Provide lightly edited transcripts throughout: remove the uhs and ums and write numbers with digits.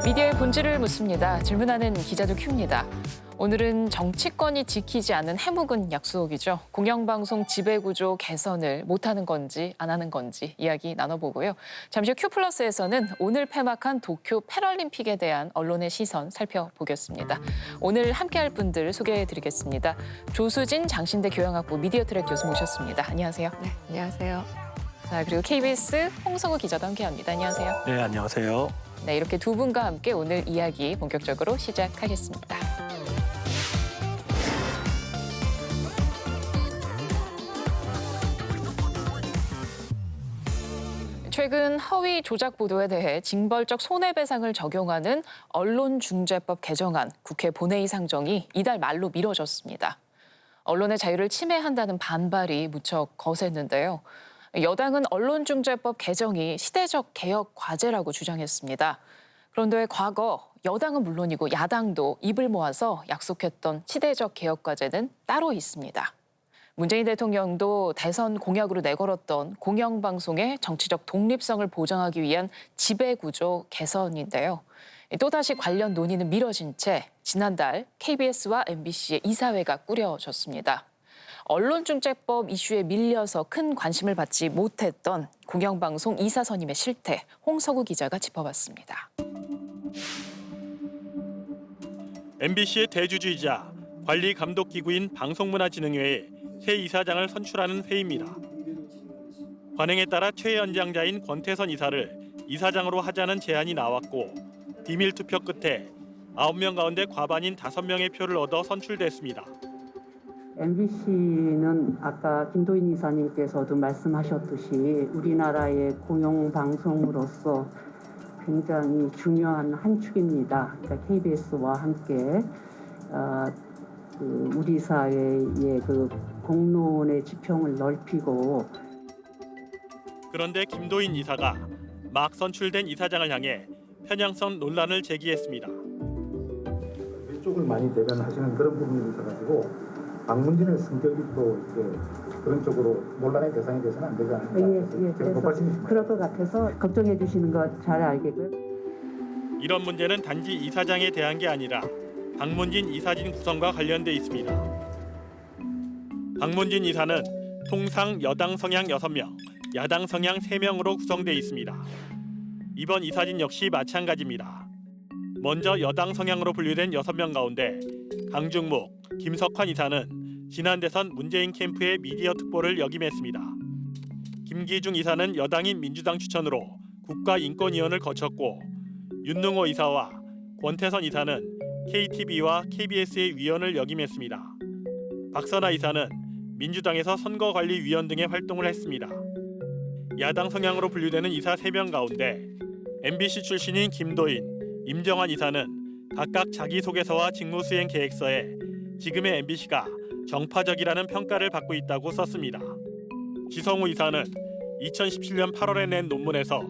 미디어의 본질을 묻습니다. 질문하는 기자들 큐입니다. 오늘은 정치권이 지키지 않은 해묵은 약속이죠. 공영방송 지배구조 개선을 못하는 건지 안 하는 건지 이야기 나눠보고요. 잠시 후 큐플러스에서는 오늘 폐막한 도쿄 패럴림픽에 대한 언론의 시선 살펴보겠습니다. 오늘 함께할 분들 소개해드리겠습니다. 조수진 장신대 교양학부 미디어트랙 교수 모셨습니다. 안녕하세요. 네, 안녕하세요. 자, 그리고 KBS 홍성우 기자도 함께합니다. 안녕하세요. 네, 안녕하세요. 네, 이렇게 두 분과 함께 오늘 이야기 본격적으로 시작하겠습니다. 최근 허위 조작 보도에 대해 징벌적 손해배상을 적용하는 언론중재법 개정안 국회 본회의 상정이 이달 말로 미뤄졌습니다. 언론의 자유를 침해한다는 반발이 무척 거셌는데요. 여당은 언론중재법 개정이 시대적 개혁 과제라고 주장했습니다. 그런데 과거 여당은 물론이고 야당도 입을 모아서 약속했던 시대적 개혁 과제는 따로 있습니다. 문재인 대통령도 대선 공약으로 내걸었던 공영방송의 정치적 독립성을 보장하기 위한 지배구조 개선인데요. 또다시 관련 논의는 미뤄진 채 지난달 KBS와 MBC의 이사회가 꾸려졌습니다. 언론중재법 이슈에 밀려서 큰 관심을 받지 못했던 공영방송 이사 선임의 실태, 홍석우 기자가 짚어봤습니다. MBC의 대주주이자 관리감독기구인 방송문화진흥회에 새 이사장을 선출하는 회의입니다. 관행에 따라 최연장자인 권태선 이사를 이사장으로 하자는 제안이 나왔고 비밀 투표 끝에 9명 가운데 과반인 5명의 표를 얻어 선출됐습니다. MBC는 아까 김도인 이사님께서도 말씀하셨듯이 우리나라의 공영방송으로서 굉장히 중요한 한 축입니다. 그러니까 KBS와 함께 우리 사회의 공론의 지평을 넓히고. 그런데 김도인 이사가 막 선출된 이사장을 향해 편향성 논란을 제기했습니다. 이쪽을 많이 대변하시는 그런 부분이 있어가지고 방문진의 성격이 또 이제 그런 쪽으로 논란의 대상이 돼서는 안 되지 않을까. 그래서 그럴 것 같아서 걱정해 주시는 거 잘 알겠고요. 이런 문제는 단지 이사장에 대한 게 아니라 박문진 이사진 구성과 관련돼 있습니다. 박문진 이사는 통상 여당 성향 6명, 야당 성향 3명으로 구성돼 있습니다. 이번 이사진 역시 마찬가지입니다. 먼저 여당 성향으로 분류된 6명 가운데 강중묵, 김석환 이사는 지난 대선 문재인 캠프의 미디어 특보를 역임했습니다. 김기중 이사는 여당인 민주당 추천으로 국가인권위원을 거쳤고 윤능호 이사와 권태선 이사는 KTV와 KBS의 위원을 역임했습니다. 박선아 이사는 민주당에서 선거관리위원 등의 활동을 했습니다. 야당 성향으로 분류되는 이사 3명 가운데 MBC 출신인 김도인, 임정환 이사는 각각 자기소개서와 직무수행 계획서에 지금의 MBC가 정파적이라는 평가를 받고 있다고 썼습니다. 지성우 이사는 2017년 8월에 낸 논문에서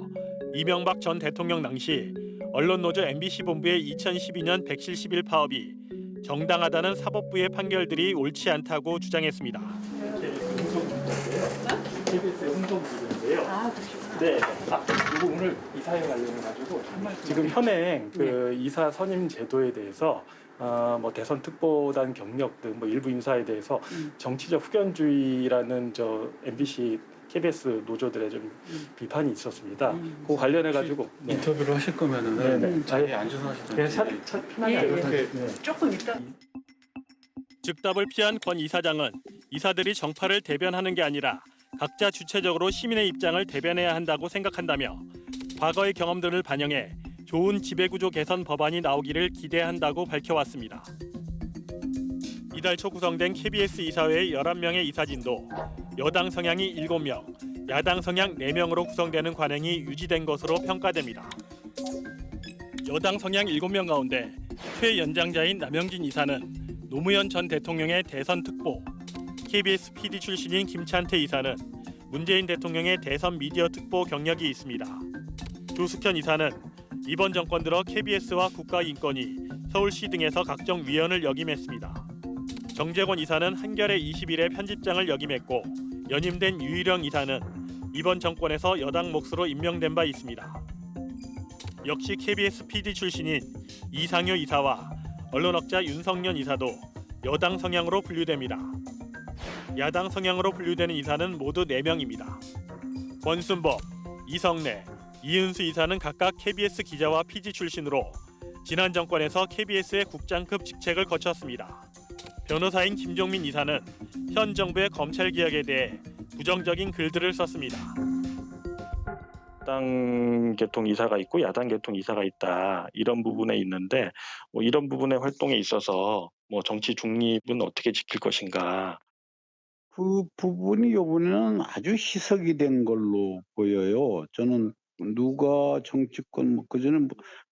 이명박 전 대통령 당시 언론노조 MBC 본부의 2012년 171 파업이 정당하다는 사법부의 판결들이 옳지 않다고 주장했습니다. KBS의 홍성우인데요. 네. 이거 오늘 이사회 관련해가지고 지금 현행 이사 선임 제도에 대해서 뭐 대선 특보단 경력 등 뭐 일부 인사에 대해서 정치적 후견주의라는 MBC, KBS 노조들의 좀 비판이 있었습니다. 그 관련해가지고 인터뷰를 하실 거면은 자리에 앉아서 하시든지. 편하게 조금 이따. 즉답을 피한 권 이사장은 이사들이 정파를 대변하는 게 아니라 각자 주체적으로 시민의 입장을 대변해야 한다고 생각한다며 과거의 경험들을 반영해 좋은 지배구조 개선 법안이 나오기를 기대한다고 밝혀왔습니다. 이달 초 구성된 KBS 이사회의 11명의 이사진도 여당 성향이 7명, 야당 성향 4명으로 구성되는 관행이 유지된 것으로 평가됩니다. 여당 성향 7명 가운데 최연장자인 남영진 이사는 노무현 전 대통령의 대선 특보, KBS PD 출신인 김찬태 이사는 문재인 대통령의 대선 미디어 특보 경력이 있습니다. 조숙현 이사는 이번 정권 들어 KBS와 국가인권위, 서울시 등에서 각종 위원을 역임했습니다. 정재권 이사는 한겨레 21의 편집장을 역임했고 연임된 유일영 이사는 이번 정권에서 여당 몫으로 임명된 바 있습니다. 역시 KBS PD 출신인 이상효 이사와 언론학자 윤석년 이사도 여당 성향으로 분류됩니다. 야당 성향으로 분류되는 이사는 모두 4명입니다. 권순법, 이성래, 이은수 이사는 각각 KBS 기자와 PD 출신으로 지난 정권에서 KBS의 국장급 직책을 거쳤습니다. 변호사인 김종민 이사는 현 정부의 검찰 개혁에 대해 부정적인 글들을 썼습니다. 야당 계통 이사가 있고 야당 계통 이사가 있다 이런 부분에 있는데 이런 부분의 활동에 있어서 정치 중립은 어떻게 지킬 것인가. 그 부분이 이번에는 아주 희석이 된 걸로 보여요. 저는 누가 정치권 그전에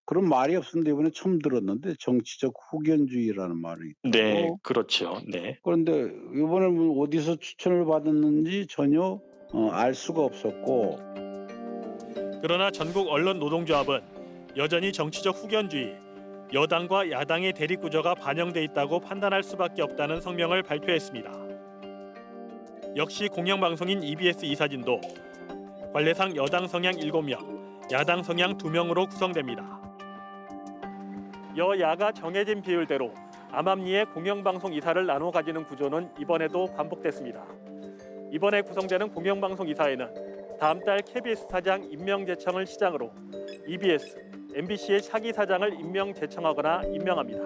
그런 말이 없었는데 이번에 처음 들었는데 정치적 후견주의라는 말이 있고. 네, 그렇죠. 네. 그런데 이번에 어디서 추천을 받았는지 전혀 알 수가 없었고. 그러나 전국 언론 노동조합은 여전히 정치적 후견주의, 여당과 야당의 대립 구조가 반영돼 있다고 판단할 수밖에 없다는 성명을 발표했습니다. 역시 공영방송인 EBS 이사진도 관례상 여당 성향 7명, 야당 성향 2명으로 구성됩니다. 여야가 정해진 비율대로 암암리의 공영방송 이사를 나눠 가지는 구조는 이번에도 반복됐습니다. 이번에 구성되는 공영방송 이사에는 다음 달 KBS 사장 임명 제청을 시작으로 EBS, MBC의 차기 사장을 임명 제청하거나 임명합니다.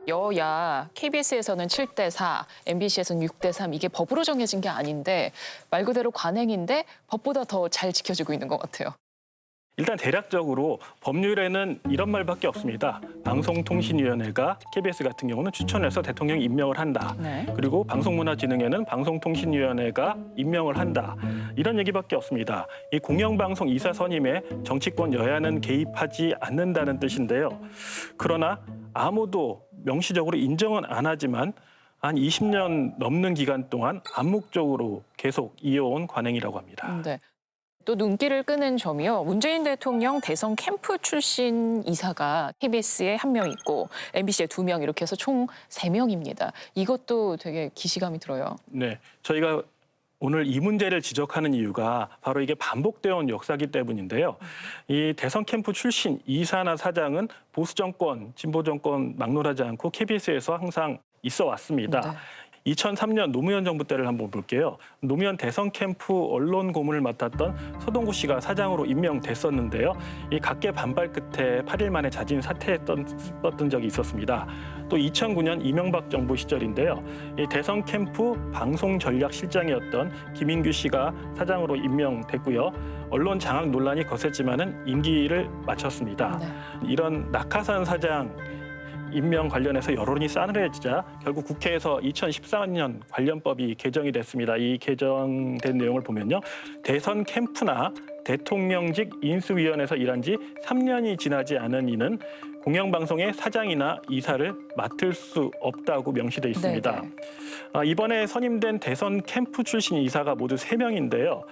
여야 KBS에서는 7대4, MBC에서는 6대3 이게 법으로 정해진 게 아닌데 말 그대로 관행인데 법보다 더 잘 지켜지고 있는 것 같아요. 일단 대략적으로 법률에는 이런 말밖에 없습니다. 방송통신위원회가 KBS 같은 경우는 추천해서 대통령 임명을 한다. 네. 그리고 방송문화진흥회는 방송통신위원회가 임명을 한다. 이런 얘기밖에 없습니다. 이 공영방송 이사 선임에 정치권 여야는 개입하지 않는다는 뜻인데요. 그러나 아무도 명시적으로 인정은 안 하지만 한 20년 넘는 기간 동안 암묵적으로 계속 이어온 관행이라고 합니다. 네. 또 눈길을 끄는 점이요. 문재인 대통령 대선 캠프 출신 이사가 KBS에 1명 있고 MBC에 2명 이렇게 해서 총 3명입니다. 이것도 되게 기시감이 들어요. 네, 저희가 오늘 이 문제를 지적하는 이유가 바로 이게 반복되어 온 역사기 때문인데요. 이 대선 캠프 출신 이사나 사장은 보수 정권, 진보 정권 막론하지 않고 KBS에서 항상 있어 왔습니다. 네. 2003년 노무현 정부 때를 한번 볼게요. 노무현 대선 캠프 언론 고문을 맡았던 서동구 씨가 사장으로 임명됐었는데요. 이 각계 반발 끝에 8일 만에 자진 사퇴했던 적이 있었습니다. 또 2009년 이명박 정부 시절인데요. 이 대선 캠프 방송 전략 실장이었던 김인규 씨가 사장으로 임명됐고요. 언론 장악 논란이 거셌지만은 임기를 마쳤습니다. 네. 이런 낙하산 사장 임명 관련해서 여론이 싸늘해지자 결국 국회에서 2014년 관련법이 개정이 됐습니다. 이 개정된 내용을 보면요. 대선 캠프나 대통령직 인수위원회에서 일한 지 3년이 지나지 않은 이는 공영방송의 사장이나 이사를 맡을 수 없다고 명시돼 있습니다. 이번에 선임된 대선 캠프 출신 이사가 모두 3명인데요.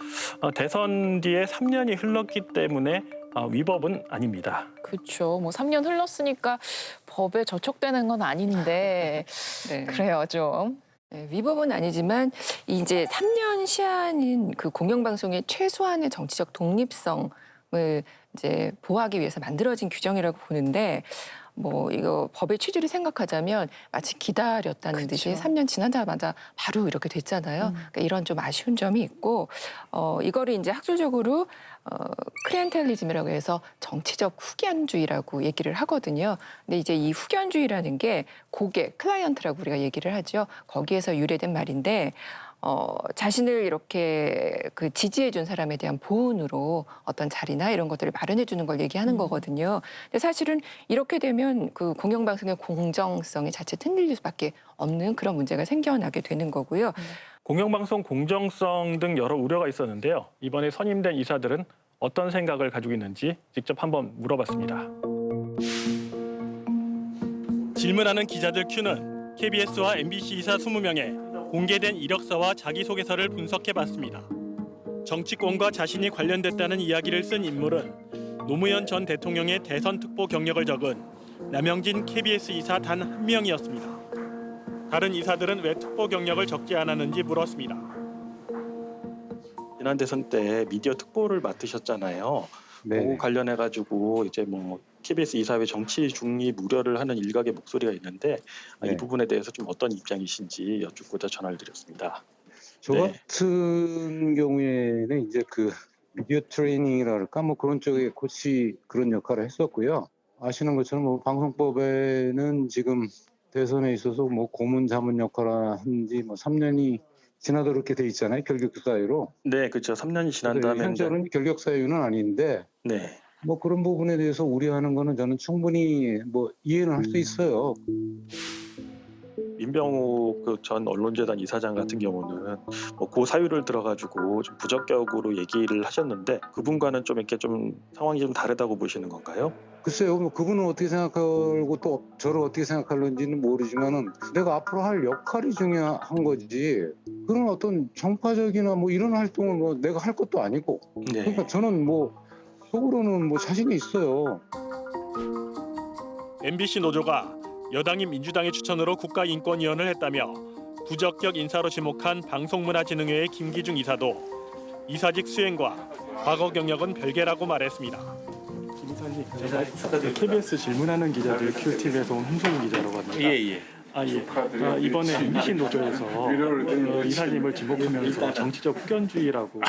대선 뒤에 3년이 흘렀기 때문에 위법은 아닙니다. 그렇죠. 뭐 3년 흘렀으니까 법에 저촉되는 건 아닌데 네. 그래요 좀. 네, 위법은 아니지만 이제 3년 시한인 그 공영방송의 최소한의 정치적 독립성을 이제 보호하기 위해서 만들어진 규정이라고 보는데 뭐 이거 법의 취지를 생각하자면 마치 기다렸다는 듯이 3년 지나자마자 바로 이렇게 됐잖아요. 그러니까 이런 좀 아쉬운 점이 있고 이거를 이제 학술적으로 클리엔텔리즘이라고 해서 정치적 후견주의라고 얘기를 하거든요. 근데 이제 이 후견주의라는 게 고객, 클라이언트라고 우리가 얘기를 하죠. 거기에서 유래된 말인데 자신을 이렇게 그 지지해준 사람에 대한 보은으로 어떤 자리나 이런 것들을 마련해주는 걸 얘기하는 거거든요. 근데 사실은 이렇게 되면 그 공영방송의 공정성이 자칫 흔들릴 수밖에 없는 그런 문제가 생겨나게 되는 거고요. 공영방송 공정성 등 여러 우려가 있었는데요. 이번에 선임된 이사들은 어떤 생각을 가지고 있는지 직접 한번 물어봤습니다. 질문하는 기자들 큐는 KBS와 MBC 이사 20명의 공개된 이력서와 자기소개서를 분석해봤습니다. 정치권과 자신이 관련됐다는 이야기를 쓴 인물은 노무현 전 대통령의 대선 특보 경력을 적은 남영진 KBS 이사 단 1명이었습니다. 다른 이사들은 왜 특보 경력을 적지 않았는지 물었습니다. 지난 대선 때 미디어 특보를 맡으셨잖아요. 네. 그거 관련해 가지고 이제 뭐 KBS 이사회 정치 중립 우려를 하는 일각의 목소리가 있는데 이 네. 부분에 대해서 좀 어떤 입장이신지 여쭙고자 전화를 드렸습니다. 저 네. 같은 경우에는 이제 그 미디어 트레이닝이라 할까 뭐 그런 쪽에 코치 그런 역할을 했었고요. 아시는 것처럼 뭐 방송법에는 지금 대선에 있어서 뭐 고문 자문 역할을 한지 뭐 3년이 지나도록 이렇게 돼 있잖아요. 결격 사유로. 네, 그렇죠. 3년이 지난 다음에 현재는 결격 사유는 아닌데 네. 뭐 그런 부분에 대해서 우려하는 거는 저는 충분히 뭐 이해는 할 수 있어요. 민병욱 그 전 언론재단 이사장 같은 경우는 뭐 그 사유를 들어가지고 좀 부적격으로 얘기를 하셨는데 그분과는 좀 이렇게 좀 상황이 좀 다르다고 보시는 건가요? 글쎄요, 뭐 그분은 어떻게 생각하고 또 저를 어떻게 생각하는지는 모르지만은 내가 앞으로 할 역할이 중요한 거지. 그런 어떤 정파적이나 뭐 이런 활동을 뭐 내가 할 것도 아니고. 네. 그러니까 저는 뭐 속으로는 뭐 자신이 있어요. MBC 노조가 여당인 민주당의 추천으로 국가인권위원을 했다며 부적격 인사로 지목한 방송문화진흥회의 김기중 이사도 이사직 수행과 과거 경력은 별개라고 말했습니다. 김 이사님, 제가 KBS 질문하는 기자들 Q팀에서 온 홍성인 기자라고 합니다. 예. 이번에 MBC 노조에서 이사님을 지목하면서 정치적 후견주의라고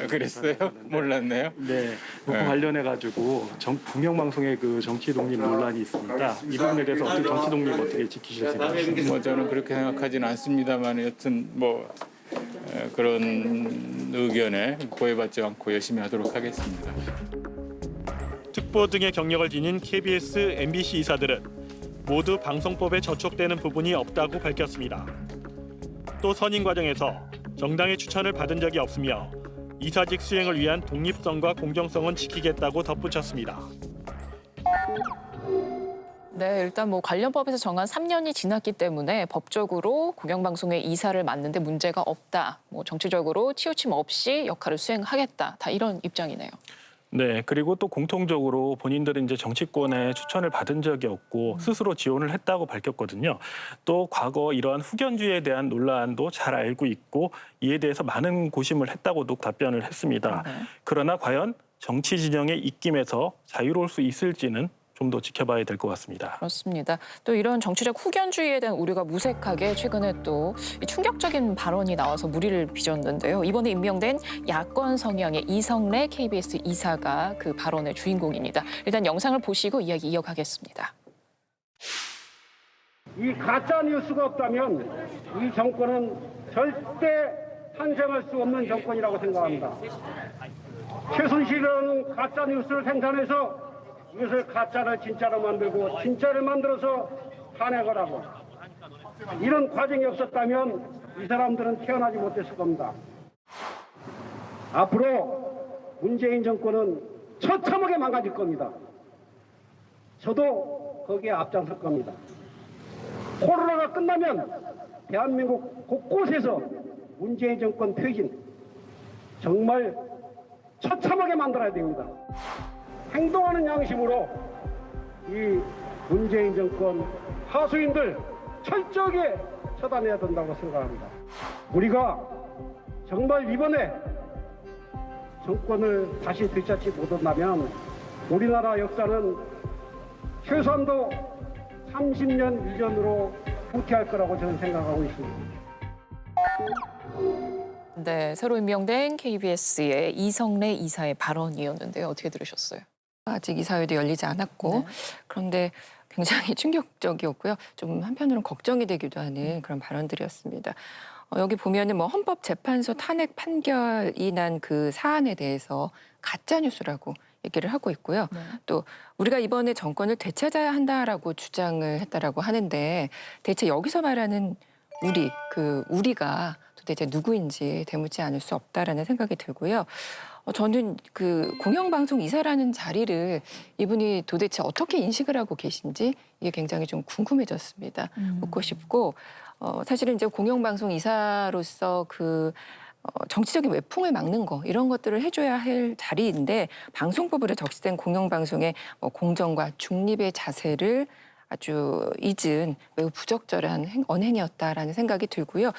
그랬어요? 몰랐네요. 네, 그 관련해 가지고 공영방송의 그 정치 독립 논란이 있습니다. 이 부분에 대해서 어떻게 정치 독립 어떻게 지키실 생각이십니까? 뭐 저는 그렇게 생각하지는 않습니다만 여튼 뭐 그런 의견에 고해받지 않고 열심히 하도록 하겠습니다. 특보 등의 경력을 지닌 KBS, MBC 이사들은 모두 방송법에 저촉되는 부분이 없다고 밝혔습니다. 또 선임 과정에서 정당의 추천을 받은 적이 없으며 이사직 수행을 위한 독립성과 공정성은 지키겠다고 덧붙였습니다. 네, 일단 뭐 관련법에서 정한 3년이 지났기 때문에 법적으로 공영방송의 이사를 맡는데 문제가 없다. 뭐 정치적으로 치우침 없이 역할을 수행하겠다. 다 이런 입장이네요. 네, 그리고 또 공통적으로 본인들은 이제 정치권에 추천을 받은 적이 없고 스스로 지원을 했다고 밝혔거든요. 또 과거 이러한 후견주의에 대한 논란도 잘 알고 있고 이에 대해서 많은 고심을 했다고도 답변을 했습니다. 그러나 과연 정치 진영의 입김에서 자유로울 수 있을지는 좀 더 지켜봐야 될 것 같습니다. 그렇습니다. 또 이런 정치적 후견주의에 대한 우려가 무색하게 최근에 또 충격적인 발언이 나와서 무리를 빚었는데요. 이번에 임명된 야권 성향의 이성래 KBS 이사가 그 발언의 주인공입니다. 일단 영상을 보시고 이야기 이어가겠습니다. 이 가짜 뉴스가 없다면 이 정권은 절대 탄생할 수 없는 정권이라고 생각합니다. 최순실은 가짜 뉴스를 생산해서 이것을 가짜를 진짜로 만들고 진짜를 만들어서 탄핵을 하고 이런 과정이 없었다면 이 사람들은 태어나지 못했을 겁니다. 앞으로 문재인 정권은 처참하게 망가질 겁니다. 저도 거기에 앞장설 겁니다. 코로나가 끝나면 대한민국 곳곳에서 문재인 정권 퇴진 정말 처참하게 만들어야 됩니다. 행동하는 양심으로 이 문재인 정권 하수인들 철저하게 처단해야 된다고 생각합니다. 우리가 정말 이번에 정권을 다시 되찾지 못한다면 우리나라 역사는 최소한도 30년 이전으로 후퇴할 거라고 저는 생각하고 있습니다. 네, 새로 임명된 KBS의 이성래 이사의 발언이었는데요. 어떻게 들으셨어요? 아직 이사회도 열리지 않았고 네. 그런데 굉장히 충격적이었고요. 좀 한편으로는 걱정이 되기도 하는 그런 발언들이었습니다. 여기 보면은 뭐 헌법재판소 탄핵 판결이 난 그 사안에 대해서 가짜 뉴스라고 얘기를 하고 있고요. 네. 또 우리가 이번에 정권을 되찾아야 한다라고 주장을 했다라고 하는데 대체 여기서 말하는 우리가 도대체 누구인지 되묻지 않을 수 없다라는 생각이 들고요. 저는 그 공영방송 이사라는 자리를 이분이 도대체 어떻게 인식을 하고 계신지 이게 굉장히 좀 궁금해졌습니다. 묻고 싶고 사실은 이제 공영방송 이사로서 그 정치적인 외풍을 막는 거 이런 것들을 해줘야 할 자리인데 방송법으로 적시된 공영방송의 공정과 중립의 자세를 아주 잊은 매우 부적절한 언행이었다라는 생각이 들고요.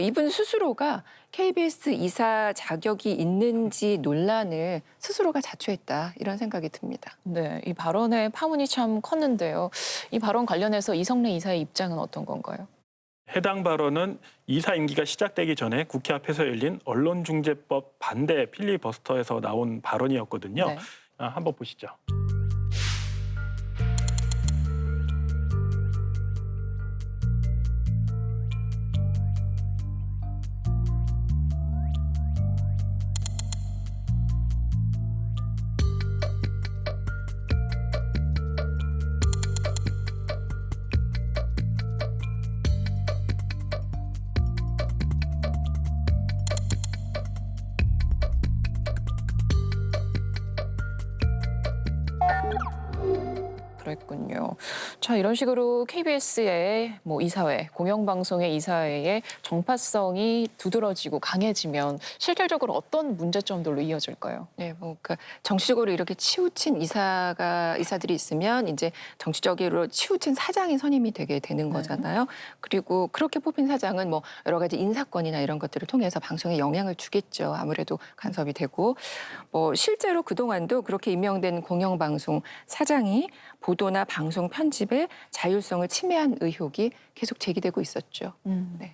이분 스스로가 KBS 이사 자격이 있는지 논란을 스스로가 자초했다 이런 생각이 듭니다. 네, 이 발언의 파문이 참 컸는데요. 이 발언 관련해서 이성래 이사의 입장은 어떤 건가요? 해당 발언은 이사 임기가 시작되기 전에 국회 앞에서 열린 언론중재법 반대 필리버스터에서 나온 발언이었거든요. 네. 한번 보시죠. 그랬군요. 자, 이런 식으로 KBS의 이사회, 공영방송의 이사회의 정파성이 두드러지고 강해지면 실질적으로 어떤 문제점들로 이어질까요? 네, 그러니까 정치적으로 이렇게 치우친 이사들이 있으면 이제 정치적으로 치우친 사장이 선임이 되게 되는 거잖아요. 그리고 그렇게 뽑힌 사장은 여러 가지 인사권이나 이런 것들을 통해서 방송에 영향을 주겠죠. 아무래도 간섭이 되고 실제로 그동안도 그렇게 임명된 공영방송 사장이 보도나 방송 편집의 자율성을 침해한 의혹이 계속 제기되고 있었죠. 네.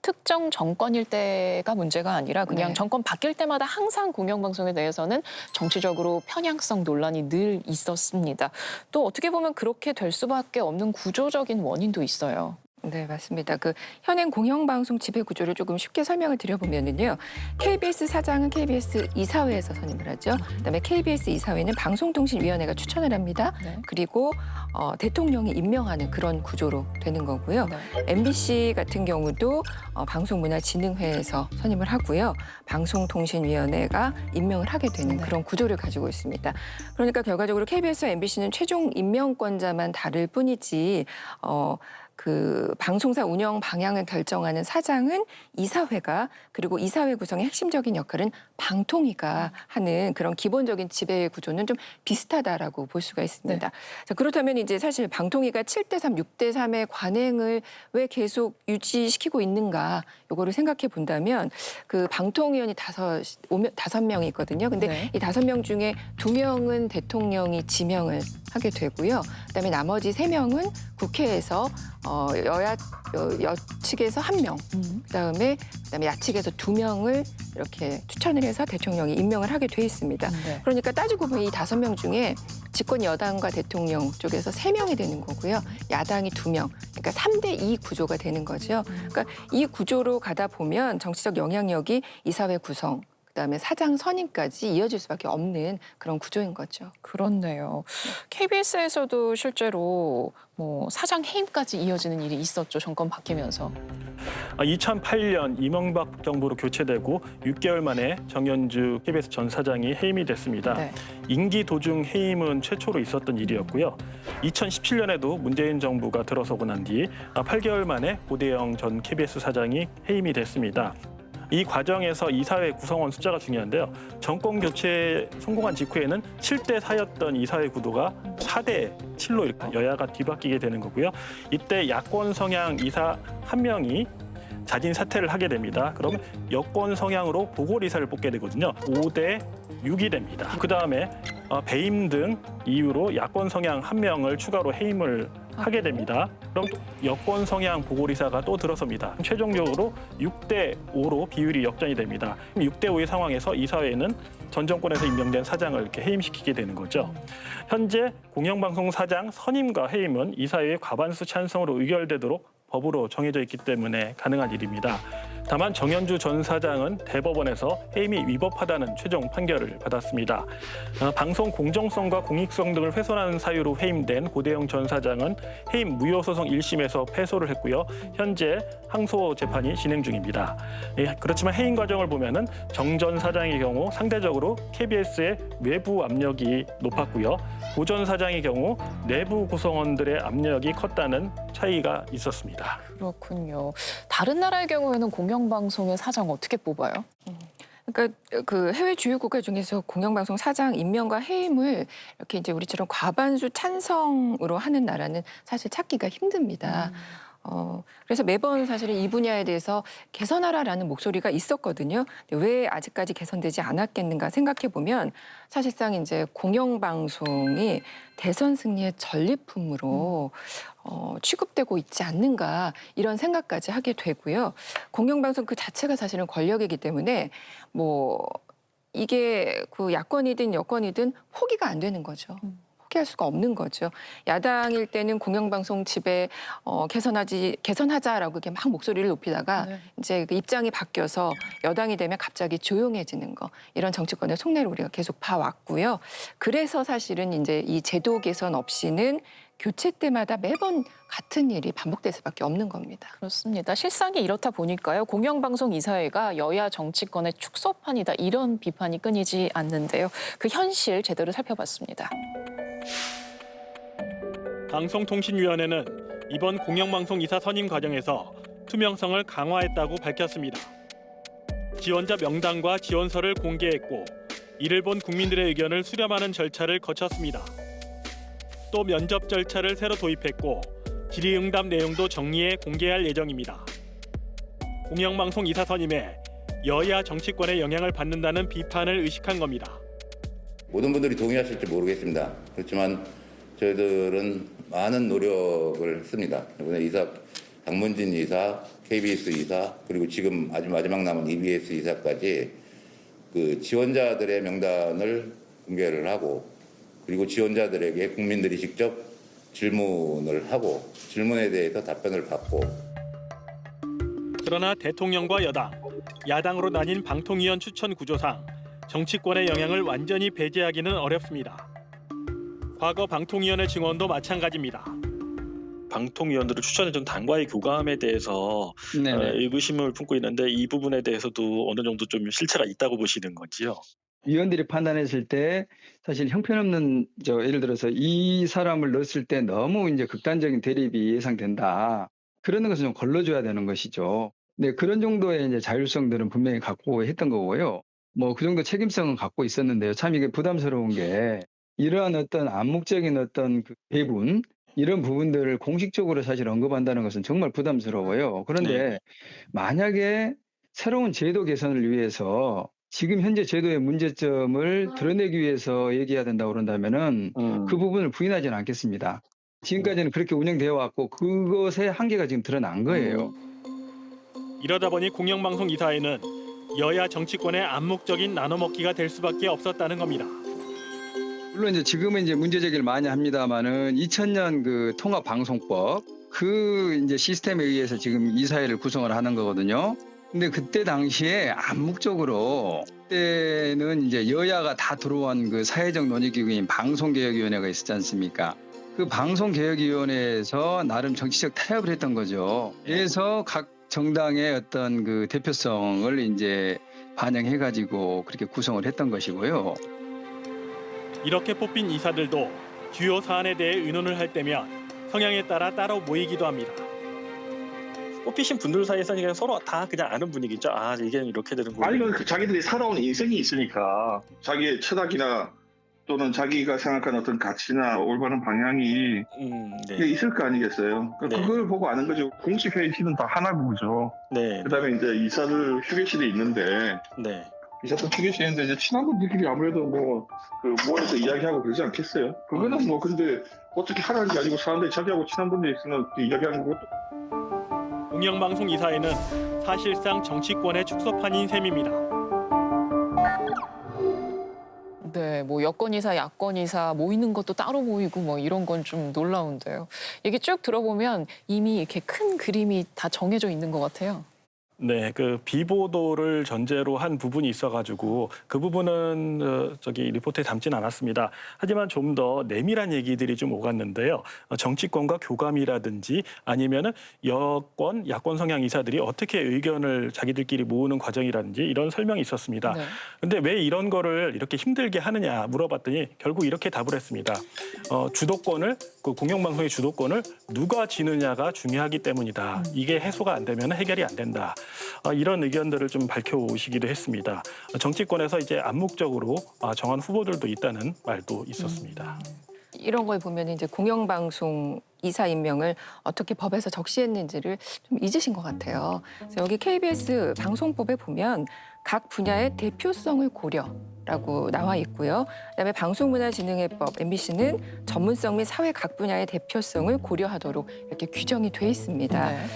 특정 정권일 때가 문제가 아니라 그냥 네. 정권 바뀔 때마다 항상 공영방송에 대해서는 정치적으로 편향성 논란이 늘 있었습니다. 또 어떻게 보면 그렇게 될 수밖에 없는 구조적인 원인도 있어요. 네, 맞습니다. 그 현행 공영방송 지배 구조를 조금 쉽게 설명을 드려보면은요. KBS 사장은 KBS 이사회에서 선임을 하죠. 그다음에 KBS 이사회는 방송통신위원회가 추천을 합니다. 네. 그리고 대통령이 임명하는 그런 구조로 되는 거고요. 네. MBC 같은 경우도 방송문화진흥회에서 선임을 하고요. 방송통신위원회가 임명을 하게 되는 그런 구조를 가지고 있습니다. 그러니까 결과적으로 KBS와 MBC는 최종 임명권자만 다를 뿐이지 그 방송사 운영 방향을 결정하는 사장은 이사회가, 그리고 이사회 구성의 핵심적인 역할은 방통위가 하는 그런 기본적인 지배 구조는 좀 비슷하다라고 볼 수가 있습니다. 자, 그렇다면 이제 사실 방통위가 7대3, 6대3의 관행을 왜 계속 유지시키고 있는가, 요거를 생각해 본다면 그 방통위원이 5명이 있거든요. 근데 이 5명 중에 2명은 대통령이 지명을 하게 되고요. 그다음에 나머지 3명은 국회에서 여야 측에서 1명, 그다음에 야측에서 2명을 이렇게 추천을 해서 대통령이 임명을 하게 돼 있습니다. 그러니까 따지고 보면 이 5명 중에 집권 여당과 대통령 쪽에서 3명이 되는 거고요. 야당이 2명. 그러니까 3대2 구조가 되는 거죠. 그러니까 이 구조로 가다 보면 정치적 영향력이 이사회 구성, 그다음에 사장 선임까지 이어질 수밖에 없는 그런 구조인 거죠. 그렇네요. KBS에서도 실제로 사장 해임까지 이어지는 일이 있었죠. 정권 바뀌면서. 2008년 이명박 정부로 교체되고 6개월 만에 정연주 KBS 전 사장이 해임이 됐습니다. 네. 임기 도중 해임은 최초로 있었던 일이었고요. 2017년에도 문재인 정부가 들어서고 난 뒤 8개월 만에 고대영 전 KBS 사장이 해임이 됐습니다. 이 과정에서 이사회 구성원 숫자가 중요한데요. 정권 교체 성공한 직후에는 7대4였던 이사회 구도가 4대7로 이렇게 여야가 뒤바뀌게 되는 거고요. 이때 야권 성향 이사 1명이 자진 사퇴를 하게 됩니다. 그럼 여권 성향으로 보궐이사를 뽑게 되거든요. 5대6이 됩니다. 그다음에 배임 등 이유로 야권 성향 1명을 추가로 해임을 하게 됩니다. 그럼 또 여권 성향 보궐이사가 또 들어섭니다. 최종적으로 6대5로 비율이 역전이 됩니다. 6대5의 상황에서 이사회는 전 정권에서 임명된 사장을 이렇게 해임시키게 되는 거죠. 현재 공영방송 사장 선임과 해임은 이사회의 과반수 찬성으로 의결되도록 법으로 정해져 있기 때문에 가능한 일입니다. 다만 정연주 전 사장은 대법원에서 해임이 위법하다는 최종 판결을 받았습니다. 방송 공정성과 공익성 등을 훼손하는 사유로 해임된 고대영 전 사장은 해임 무효소송 1심에서 패소를 했고요. 현재 항소 재판이 진행 중입니다. 그렇지만 해임 과정을 보면은 정 전 사장의 경우 상대적으로 KBS의 외부 압력이 높았고요. 고 전 사장의 경우 내부 구성원들의 압력이 컸다는 차이가 있었습니다. 그렇군요. 다른 나라의 경우에는 공영방송의 사장 어떻게 뽑아요? 그러니까 그 해외 주요 국가 중에서 공영방송 사장 임명과 해임을 이렇게 이제 우리처럼 과반수 찬성으로 하는 나라는 사실 찾기가 힘듭니다. 그래서 매번 사실은 이 분야에 대해서 개선하라라는 목소리가 있었거든요. 근데 왜 아직까지 개선되지 않았겠는가 생각해 보면 사실상 이제 공영방송이 대선 승리의 전리품으로 취급되고 있지 않는가 이런 생각까지 하게 되고요. 공영방송 그 자체가 사실은 권력이기 때문에 뭐 이게 그 야권이든 여권이든 포기가 안 되는 거죠. 포기할 수가 없는 거죠. 야당일 때는 공영방송 지배 개선하자라고 이렇게 막 목소리를 높이다가 이제 그 입장이 바뀌어서 여당이 되면 갑자기 조용해지는 거 이런 정치권의 속내를 우리가 계속 봐왔고요. 그래서 사실은 이제 이 제도 개선 없이는 교체 때마다 매번 같은 일이 반복될 수밖에 없는 겁니다. 그렇습니다. 실상이 이렇다 보니까요. 공영방송 이사회가 여야 정치권의 축소판이다 이런 비판이 끊이지 않는데요. 그 현실 제대로 살펴봤습니다. 방송통신위원회는 이번 공영방송 이사 선임 과정에서 투명성을 강화했다고 밝혔습니다. 지원자 명단과 지원서를 공개했고 이를 본 국민들의 의견을 수렴하는 절차를 거쳤습니다. 또 면접 절차를 새로 도입했고 질의응답 내용도 정리해 공개할 예정입니다. 공영방송 이사 선임에 여야 정치권의 영향을 받는다는 비판을 의식한 겁니다. 모든 분들이 동의하실지 모르겠습니다. 그렇지만 저희들은 많은 노력을 했습니다. 이번에 박문진 이사, KBS 이사, 그리고 지금 아주 마지막 남은 EBS 이사까지 그 지원자들의 명단을 공개를 하고 그리고 지원자들에게 국민들이 직접 질문을 하고 질문에 대해서 답변을 받고. 그러나 대통령과 여당, 야당으로 나뉜 방통위원 추천 구조상 정치권의 영향을 완전히 배제하기는 어렵습니다. 과거 방통위원회 증언도 마찬가지입니다. 방통위원들을 추천해준 당과의 교감에 대해서 의구심을 품고 있는데 이 부분에 대해서도 어느 정도 좀 실체가 있다고 보시는 건지요? 위원들이 판단했을 때 사실 형편없는 예를 들어서 이 사람을 넣었을 때 너무 이제 극단적인 대립이 예상된다. 그런 것은 좀 걸러줘야 되는 것이죠. 네, 그런 정도의 이제 자율성들은 분명히 갖고 했던 거고요. 뭐 그 정도 책임성은 갖고 있었는데요. 참 이게 부담스러운 게 이러한 어떤 암묵적인 어떤 그 배분 이런 부분들을 공식적으로 사실 언급한다는 것은 정말 부담스러워요. 그런데 만약에 새로운 제도 개선을 위해서 지금 현재 제도의 문제점을 드러내기 위해서 얘기해야 된다고 그런다면은 그 부분을 부인하지는 않겠습니다. 지금까지는 그렇게 운영되어 왔고 그것의 한계가 지금 드러난 거예요. 이러다 보니 공영방송 이사회는 여야 정치권의 암묵적인 나눠먹기가 될 수밖에 없었다는 겁니다. 물론 이제 지금은 이제 문제 제기를 많이 합니다만은 2000년 그 통합방송법 그 이제 시스템에 의해서 지금 이사회를 구성을 하는 거거든요. 근데 그때 당시에 암묵적으로 그때는 이제 여야가 다 들어온 그 사회적 논의기구인 방송개혁위원회가 있었지 않습니까? 그 방송개혁위원회에서 나름 정치적 타협을 했던 거죠. 그래서 각 정당의 어떤 그 대표성을 이제 반영해가지고 그렇게 구성을 했던 것이고요. 이렇게 뽑힌 이사들도 주요 사안에 대해 의논을 할 때면 성향에 따라 따로 모이기도 합니다. 뽑히신 분들 사이에서는 그냥 서로 다 그냥 아는 분위기죠. 아, 이게 이렇게 되는구나. 아니, 그 자기들이 살아온 인생이 있으니까 자기의 철학이나 또는 자기가 생각하는 어떤 가치나 올바른 방향이 있을 거 아니겠어요. 그걸 보고 아는 거죠. 공식 회의실은 다 하나고죠. 그다음에 이제 이사들 휴게실이 있는데 이사들 휴게실에 있는데 이제 친한 분들끼리 아무래도 뭐 그 모여서 이야기하고 그러지 않겠어요. 그거는 뭐 근데 어떻게 하라는 게 아니고 사람들이 자기하고 친한 분들이 있으면 이야기하는 것도. 공영방송 이사회는 사실상 정치권의 축소판인 셈입니다. 네, 뭐 여권 이사, 야권 이사 모이는 것도 따로 모이고 뭐 이런 건 좀 놀라운데요. 얘기 쭉 들어보면 이미 이렇게 큰 그림이 다 정해져 있는 것 같아요. 네, 그 비보도를 전제로 한 부분이 있어가지고 그 부분은 저기 리포트에 담진 않았습니다. 하지만 좀 더 내밀한 얘기들이 좀 오갔는데요. 정치권과 교감이라든지 아니면은 여권, 야권 성향 이사들이 어떻게 의견을 자기들끼리 모으는 과정이라든지 이런 설명이 있었습니다. 근데 왜 이런 거를 이렇게 힘들게 하느냐 물어봤더니 결국 이렇게 답을 했습니다. 주도권을 그 공영방송의 주도권을 누가 지느냐가 중요하기 때문이다. 이게 해소가 안 되면 해결이 안 된다. 이런 의견들을 좀 밝혀오시기도 했습니다. 정치권에서 이제 암묵적으로 정한 후보들도 있다는 말도 있었습니다. 이런 걸 보면 이제 공영방송 이사 임명을 어떻게 법에서 적시했는지를 좀 잊으신 것 같아요. 그래서 여기 KBS 방송법에 보면 각 분야의 대표성을 고려라고 나와 있고요. 그다음에 방송문화진흥회법 MBC는 전문성 및 사회 각 분야의 대표성을 고려하도록 이렇게 규정이 돼 있습니다. 네.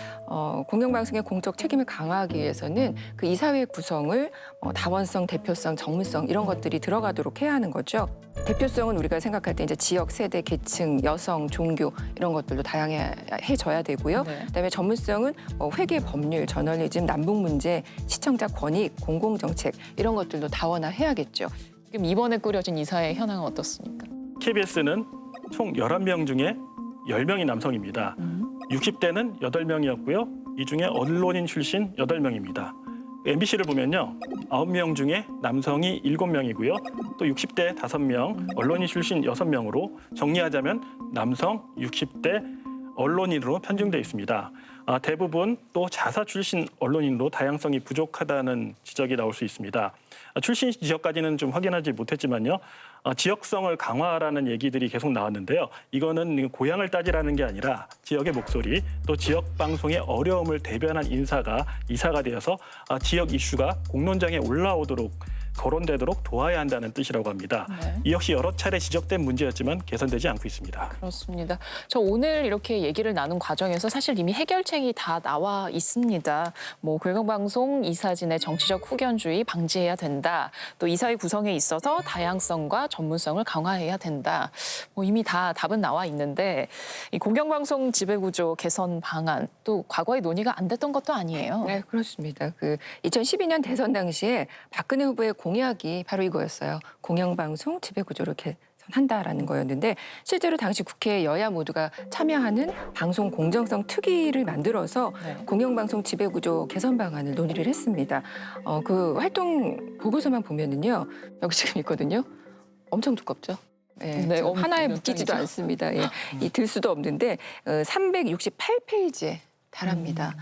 공영방송의 공적 책임을 강화하기 위해서는 그 이사회 구성을 다원성, 대표성, 전문성 이런 것들이 들어가도록 해야 하는 거죠. 대표성은 우리가 생각할 때 이제 지역, 세대, 계층, 여성, 종교 이런 것들도 다양해져야 되고요. 네. 그다음에 전문성은 회계, 법률, 저널리즘, 남북 문제, 시청자 권익, 공공정책 이런 것들도 다원화해야겠죠. 지금 이번에 꾸려진 이사회 현황은 어떻습니까? KBS는 총 11명 중에 10명이 남성입니다. 60대는 8명이었고요. 이 중에 언론인 출신 8명입니다. MBC를 보면요. 9명 중에 남성이 7명이고요. 또 60대 5명, 언론인 출신 6명으로 정리하자면 남성 60대 언론인으로 편중돼 있습니다. 대부분 또 자사 출신 언론인으로 다양성이 부족하다는 지적이 나올 수 있습니다. 출신 지역까지는 좀 확인하지 못했지만요. 지역성을 강화하라는 얘기들이 계속 나왔는데요. 이거는 고향을 따지라는 게 아니라 지역의 목소리, 또 지역 방송의 어려움을 대변한 인사가 이사가 되어서 지역 이슈가 공론장에 올라오도록 거론되도록 도와야 한다는 뜻이라고 합니다. 네. 이 역시 여러 차례 지적된 문제였지만 개선되지 않고 있습니다. 그렇습니다. 저 오늘 이렇게 얘기를 나눈 과정에서 사실 이미 해결책이 다 나와 있습니다. 뭐 공영방송 이사진의 정치적 후견주의 방지해야 된다. 또 이사회 구성에 있어서 다양성과 전문성을 강화해야 된다. 뭐 이미 다 답은 나와 있는데 이 공영방송 지배구조 개선 방안 또 과거에 논의가 안 됐던 것도 아니에요. 네, 그렇습니다. 2012년 대선 당시에 박근혜 후보의 공약이 바로 이거였어요. 공영방송 지배구조를 개선한다라는 거였는데 실제로 당시 국회 여야 모두가 참여하는 방송 공정성 특위를 만들어서 공영방송 지배구조 개선 방안을 논의를 했습니다. 그 활동 보고서만 보면은요. 여기 지금 있거든요. 엄청 두껍죠. 네, 네, 하나에 묶이지도 편이죠. 않습니다. 예, 들 수도 없는데 368페이지에 달합니다.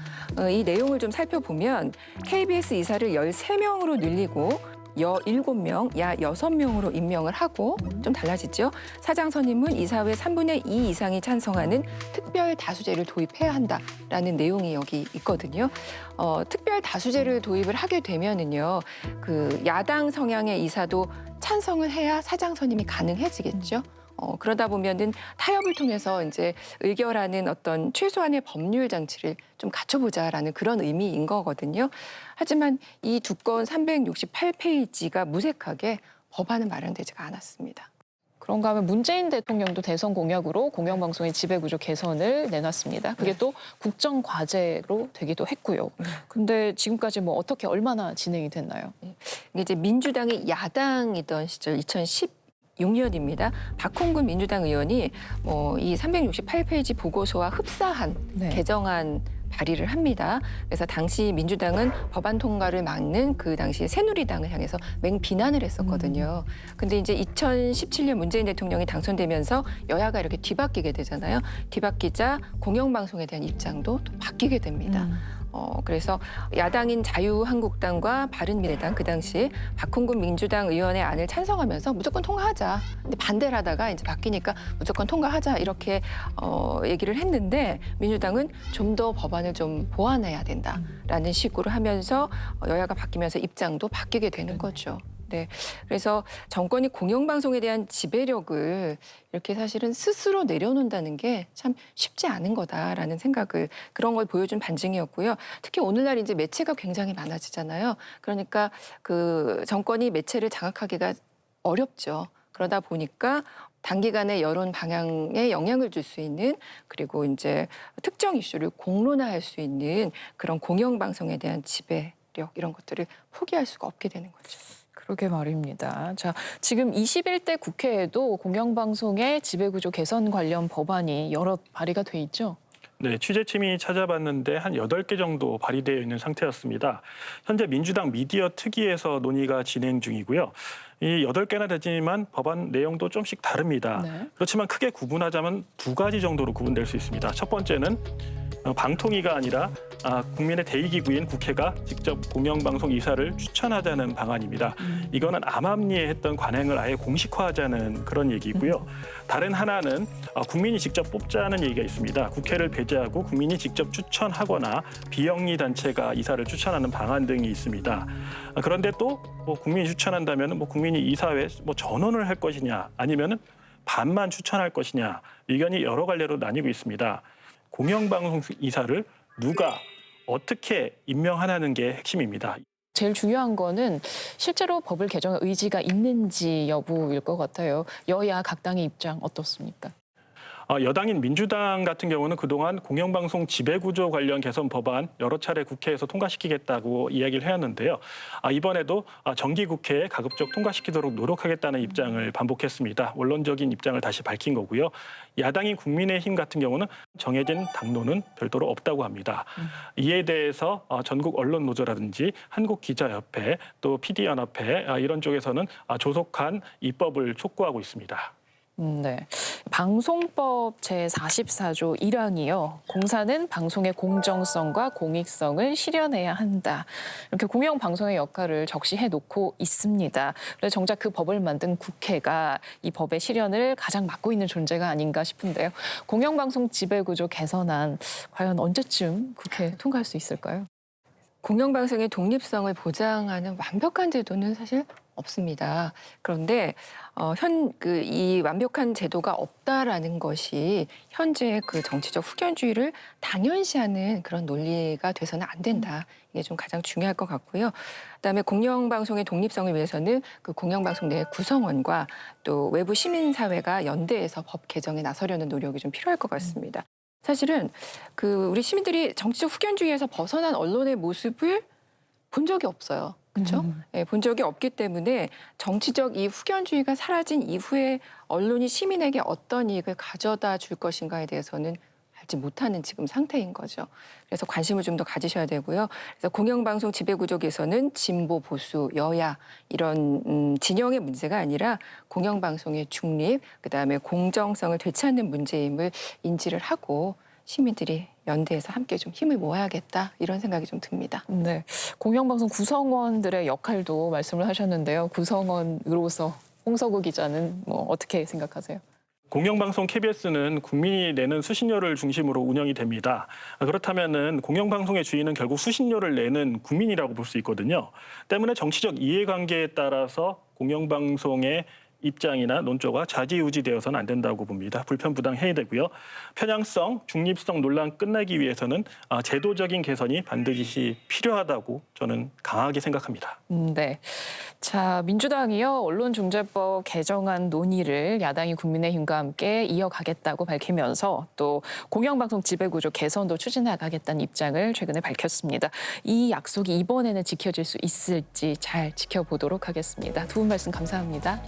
이 내용을 좀 살펴보면 KBS 이사를 13명으로 늘리고 17명, 야 6명으로 임명을 하고 좀 달라지죠. 사장 선임은 이사회 3분의 2 이상이 찬성하는 특별 다수제를 도입해야 한다라는 내용이 여기 있거든요. 특별 다수제를 도입을 하게 되면은요, 그 야당 성향의 이사도 찬성을 해야 사장 선임이 가능해지겠죠. 그러다 보면은 타협을 통해서 이제 의결하는 어떤 최소한의 법률 장치를 좀 갖춰보자라는 그런 의미인 거거든요. 하지만 이 두꺼운 368페이지가 무색하게 법안은 마련되지가 않았습니다. 그런가 하면 문재인 대통령도 대선 공약으로 공영방송의 지배구조 개선을 내놨습니다. 그게 또 국정과제로 되기도 했고요. 근데 지금까지 뭐 어떻게 얼마나 진행이 됐나요? 이제 민주당이 야당이던 시절 2016년입니다. 박홍근 민주당 의원이 이 368페이지 보고서와 흡사한 개정안 발의를 합니다. 그래서 당시 민주당은 법안 통과를 막는 그 당시 새누리당을 향해서 맹비난을 했었거든요. 근데 이제 2017년 문재인 대통령이 당선되면서 여야가 이렇게 뒤바뀌게 되잖아요. 뒤바뀌자 공영방송에 대한 입장도 또 바뀌게 됩니다. 그래서 야당인 자유한국당과 바른미래당 그 당시 박홍근 민주당 의원의 안을 찬성하면서 무조건 통과하자. 근데 반대를 하다가 이제 바뀌니까 무조건 통과하자 이렇게 얘기를 했는데 민주당은 좀 더 법안을 좀 보완해야 된다라는 식으로 하면서 여야가 바뀌면서 입장도 바뀌게 되는 거죠. 네, 그래서 정권이 공영방송에 대한 지배력을 이렇게 사실은 스스로 내려놓는다는 게 참 쉽지 않은 거다라는 생각을 그런 걸 보여준 반증이었고요. 특히 오늘날 이제 매체가 굉장히 많아지잖아요. 그러니까 그 정권이 매체를 장악하기가 어렵죠. 그러다 보니까 단기간에 여론 방향에 영향을 줄 수 있는 그리고 이제 특정 이슈를 공론화할 수 있는 그런 공영방송에 대한 지배력 이런 것들을 포기할 수가 없게 되는 거죠. 그러게 말입니다. 자, 지금 21대 국회에도 공영방송의 지배구조 개선 관련 법안이 여러 발의가 돼 있죠? 네, 취재팀이 찾아봤는데 한 8개 정도 발의되어 있는 상태였습니다. 현재 민주당 미디어 특위에서 논의가 진행 중이고요. 이 8개나 되지만 법안 내용도 좀씩 다릅니다. 그렇지만 크게 구분하자면 2가지 정도로 구분될 수 있습니다. 첫 번째는 방통위가 아니라 국민의 대의기구인 국회가 직접 공영방송 이사를 추천하자는 방안입니다. 이거는 암암리에 했던 관행을 아예 공식화하자는 그런 얘기고요. 다른 하나는 국민이 직접 뽑자는 얘기가 있습니다. 국회를 배제하고 국민이 직접 추천하거나 비영리 단체가 이사를 추천하는 방안 등이 있습니다. 그런데 또 국민이 추천한다면 국민이 이사회에 전원을 할 것이냐 아니면은 반만 추천할 것이냐 의견이 여러 갈래로 나뉘고 있습니다. 공영방송 이사를 누가 어떻게 임명하는 게 핵심입니다. 제일 중요한 거는 실제로 법을 개정할 의지가 있는지 여부일 것 같아요. 여야 각 당의 입장 어떻습니까? 여당인 민주당 같은 경우는 그동안 공영방송 지배구조 관련 개선 법안 여러 차례 국회에서 통과시키겠다고 이야기를 해왔는데요. 이번에도 정기국회에 가급적 통과시키도록 노력하겠다는 입장을 반복했습니다. 원론적인 입장을 다시 밝힌 거고요. 야당인 국민의힘 같은 경우는 정해진 당론은 별도로 없다고 합니다. 이에 대해서 전국 언론노조라든지 한국기자협회 또 PD연합회 이런 쪽에서는 조속한 입법을 촉구하고 있습니다. 네. 방송법 제44조 1항이요. 공사는 방송의 공정성과 공익성을 실현해야 한다. 이렇게 공영방송의 역할을 적시해 놓고 있습니다. 그래서 정작 그 법을 만든 국회가 이 법의 실현을 가장 맡고 있는 존재가 아닌가 싶은데요. 공영방송 지배구조 개선안 과연 언제쯤 국회에 통과할 수 있을까요? 공영방송의 독립성을 보장하는 완벽한 제도는 사실 없습니다. 그런데 이 완벽한 제도가 없다라는 것이 현재 그 정치적 후견주의를 당연시하는 그런 논리가 돼서는 안 된다. 이게 좀 가장 중요할 것 같고요. 그다음에 공영방송의 독립성을 위해서는 그 공영방송 내 구성원과 또 외부 시민사회가 연대해서 법 개정에 나서려는 노력이 좀 필요할 것 같습니다. 사실은 우리 시민들이 정치적 후견주의에서 벗어난 언론의 모습을 본 적이 없어요. 그렇죠? 네, 본 적이 없기 때문에 정치적 이 후견주의가 사라진 이후에 언론이 시민에게 어떤 이익을 가져다 줄 것인가에 대해서는 알지 못하는 지금 상태인 거죠. 그래서 관심을 좀 더 가지셔야 되고요. 그래서 공영방송 지배구조 개선은 진보, 보수, 여야 이런 진영의 문제가 아니라 공영방송의 중립, 그다음에 공정성을 되찾는 문제임을 인지를 하고 시민들이 연대해서 함께 좀 힘을 모아야겠다 이런 생각이 좀 듭니다. 네, 공영방송 구성원들의 역할도 말씀을 하셨는데요. 구성원으로서 홍석우 기자는 어떻게 생각하세요? 공영방송 KBS는 국민이 내는 수신료를 중심으로 운영이 됩니다. 그렇다면은 공영방송의 주인은 결국 수신료를 내는 국민이라고 볼 수 있거든요. 때문에 정치적 이해관계에 따라서 공영방송의 입장이나 논조가 좌지우지되어서는 안 된다고 봅니다. 불편부당해야 되고요. 편향성, 중립성 논란 끝내기 위해서는 제도적인 개선이 반드시 필요하다고 저는 강하게 생각합니다. 네. 자, 민주당이요. 언론중재법 개정안 논의를 야당이 국민의힘과 함께 이어가겠다고 밝히면서 또 공영방송 지배구조 개선도 추진해가겠다는 입장을 최근에 밝혔습니다. 이 약속이 이번에는 지켜질 수 있을지 잘 지켜보도록 하겠습니다. 두 분 말씀 감사합니다.